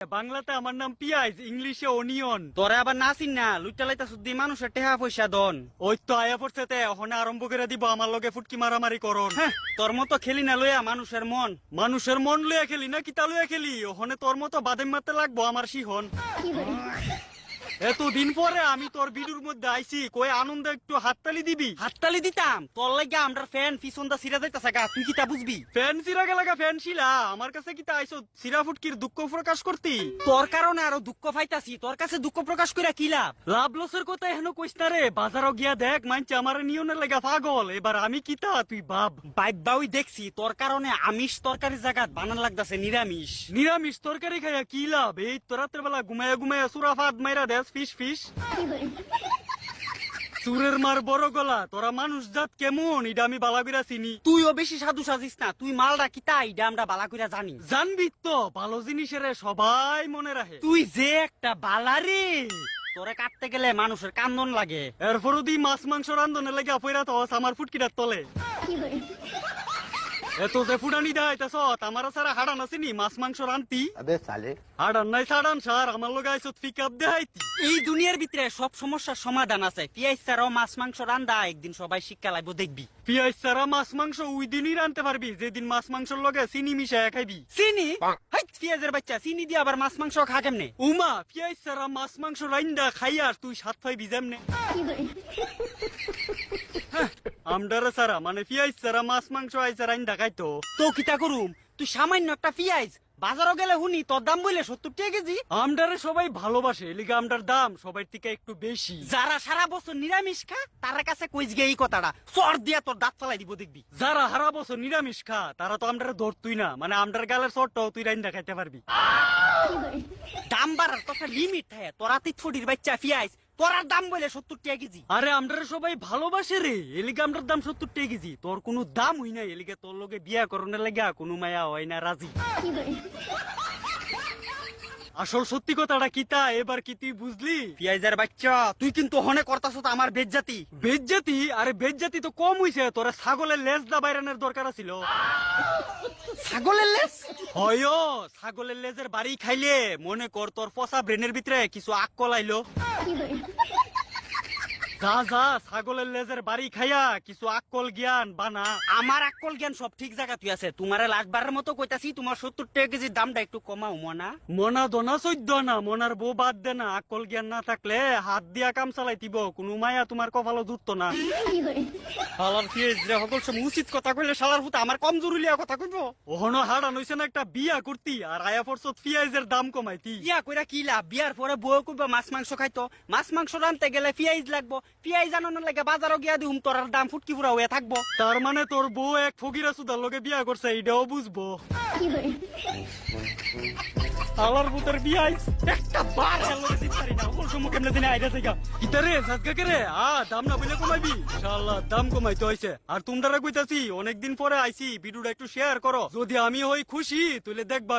বাংলাতে আমার নাম পিয়াজ, ইংলিশে অনিয়ন। তোরে আবার নাচিন না লুইটা লাইতা সুদ্দি মানুষের টেহা পয়সা দন। ওই তো আয়া পড়ছে তে ওখানে আরম্ভ করে দিব আমার লগে ফুটকি মারামারি করন। হ্যাঁ, তোর মতো খেলি না লইয়া মানুষের মন। মানুষের মন লইয়া খেলি না কিতা লইয়া খেলি? ওখানে তোর মতো বাদেম মারতে লাগবো আমার শিহন। এতদিন পরে আমি তোর ভিডিওর মধ্যে আইছি, কই আনন্দে একটু হাততালি দিবি? হাততালি দিতাম তোর লাগা আমরা ফ্যান পিছন দা সিরা যাইতাছে গা, তুই কিতা বুঝবি? ফ্যান সিরা গেলাগা ফ্যান শিলা আমার কাছে কিতা আইছো সিরা ফুটকির দুঃখ প্রকাশ করতি? তোর কারণে আরো দুঃখ পাইতাছি, তোর কাছে দুঃখ প্রকাশ কইরা কি লাভ? লাভ লসের কথা এখনো কইস না রে। বাজারও গিয়া দেখ মানছে আমার নিয়নের লাগা পাগল। এবার আমি কিতা তুই ভাব। বাইবাউই দেখছি তোর কারণে আমিষ তরকারি জায়গা বানান লাগতাছে নিরামিষ। নিরামিষ তরকারি খাইয়া কি লাভ? এই তো রাত্রে বেলা ঘুমাইয়া ঘুমাইয়া সুরা ফাদ মাইরা দেশ ফিস ফিস। সুরের মার বড় গলা, তোরা মানুষ জাত কেমন এটা আমি বালা কইরা চিনি। তুইও বেশি সাধু সাজিস না, তুই মালটা কিতা ইডা আমরা বালা কইরা জানি। জানবি তো ভালো জিনিসের সবাই মনে রাখে। তুই যে একটা বালারে, তোরে কাটতে গেলে মানুষের কান্দন লাগে। এরপরও দি মাছ মাংস রান্ধনে লেগে পয়রা তো আমার ফুটকিটার তলে। এত যে ফুটানি দেয় আমার সারা হাড়ান আসেনি মাছ মাংস রান্তি। হাড়ান নাই সাড়ান সার আমার লোক আইসত পিক আপ দেখাইতি। এই দুনিয়ার ভিতরে সব সমস্যার সমাধান আছে। পিয়াজ ছাড়াও মাছ মাংস রান্দা একদিন সবাই শিক্ষা লাগবো, দেখবি। পিয়াজ ছাড়া মাছ মাংস ওই দিনই রানতে পারবি যেদিন মাছ মাংসর লগে চিনি মিশাইয়া খাইবি। চিনি? হাইট, পিয়াজের বাচ্চা চিনি দিয়ে আবার মাছ মাংস খা কেমনে? উমা পিয়াজ ছাড়া মাছ মাংস রাইন্দা খাইয়ার তুই সাত পাইবি যেমনে। আমডারে সারা মানে পিয়াজ ছাড়া মাছ মাংস আইসা রাইন্দা খাইতো। তো কিতা করুম? তুই সামান্য একটা পিয়াজ বাজারও গেলে শুনি তোর দাম বললে 70 টাকা কেজি। আমডারে সবাই ভালোবাসে, এলিগা আমডার দাম সবাই থেকে একটু বেশি। যারা সারা বছর নিরামিষ খা তার কাছে কইস গে এই কথাটা, চর দিয়া তোর দাঁত ফালাই দিব, দেখবি। যারা হারা বছর নিরামিষ খা তারা তো আমডারে ধরতুই না, মানে আমডার গালের চটটাও তুই রাইন্দা খাইতে পারবি। দাম বাড়ার তো একটা লিমিট থাকে। তোরা 30 বাচ্চা পিয়াজ তোরার দাম বলে 70 টাকা কেজি। আরে আমডারে সবাই ভালোবাসে রে, এলিগা আমডার দাম 70 টাকা কেজি। তোর কোনো দাম হই না, এলিগা তোর লগে বিয়া করনের লাগা কোনো মায়া হয় না রাজি। আসল সত্যি কথাটা কিতা এবার কি তুই বুঝলি? পিয়াজের বাচ্চা তুই কিন্তু হনে করতাছ তো আমার বেজ্জাতি। বেজ্জাতি? আরে বেজ্জাতি তো কম হইছে, তোরা ছাগলের লেজ দা বাইরানের দরকার ছিল। ছাগলের লেজ? হয় ছাগলের লেজের বাড়ি খাইলে মনে কর তোর পচা ব্রেনের ভিতরে কিছু আক্কল আইলো। যা যা ছাগলের লেজের বাড়ি খাইয়া কিছু আক্কল জ্ঞান বানা। আমার আক্কল জ্ঞান সব ঠিক জায়গা তুই আছে। তোমারে লাখবারের মতো কইতাছি তোমার 70 টাকা কেজির দামটা একটু কমাও মনা। মনা দনা চৈদ্দ না, মনার বউ বাদ দে না। আক্কল জ্ঞান না থাকলে হাত দিয়া কাম চালাই দিব, কোনো মায়া তোমার কপালও জুটতো না। শালার পিয়াজ রে, সকল সময় উচিত কথা কইলে শালার হুতা আমার কম জরুলিয়া কথা কইবো। ওহনো হাড়ান হইছে না একটা বিয়া করতি আর আয়া পড়ছত পিয়াজের দাম কমাইতি। বিয়া কইরা কি লাভ? বিয়ার পরে বউ কইবা মাছ মাংস খাইতো, মাছ মাংস রানতে গেলে পিয়াজ লাগবো, পিয়াজ আনানোর লাগে বাজারও গিয়া দিহুম, তোর দাম ফুটকি পুরা হয়ে থাকবো। তার মানে তোর বউ এক ফকিরা সুদার লগে বিয়া করছে, এটাও বুঝবো। আলার বুতের বিয়াইস একটা বার হেলো দিতে পারি না, ওর সময় কেমনে দিনে আইডা থেকে ইতারে সাজগা করে দাম না বলে কমাইবি। ইনশাআল্লাহ দাম কমাইতে হইছে। আর তোমরা কইতাছি অনেকদিন পরে আইছি, ভিডিওটা একটু শেয়ার করো। যদি আমি হই খুশি তাহলে দেখবা।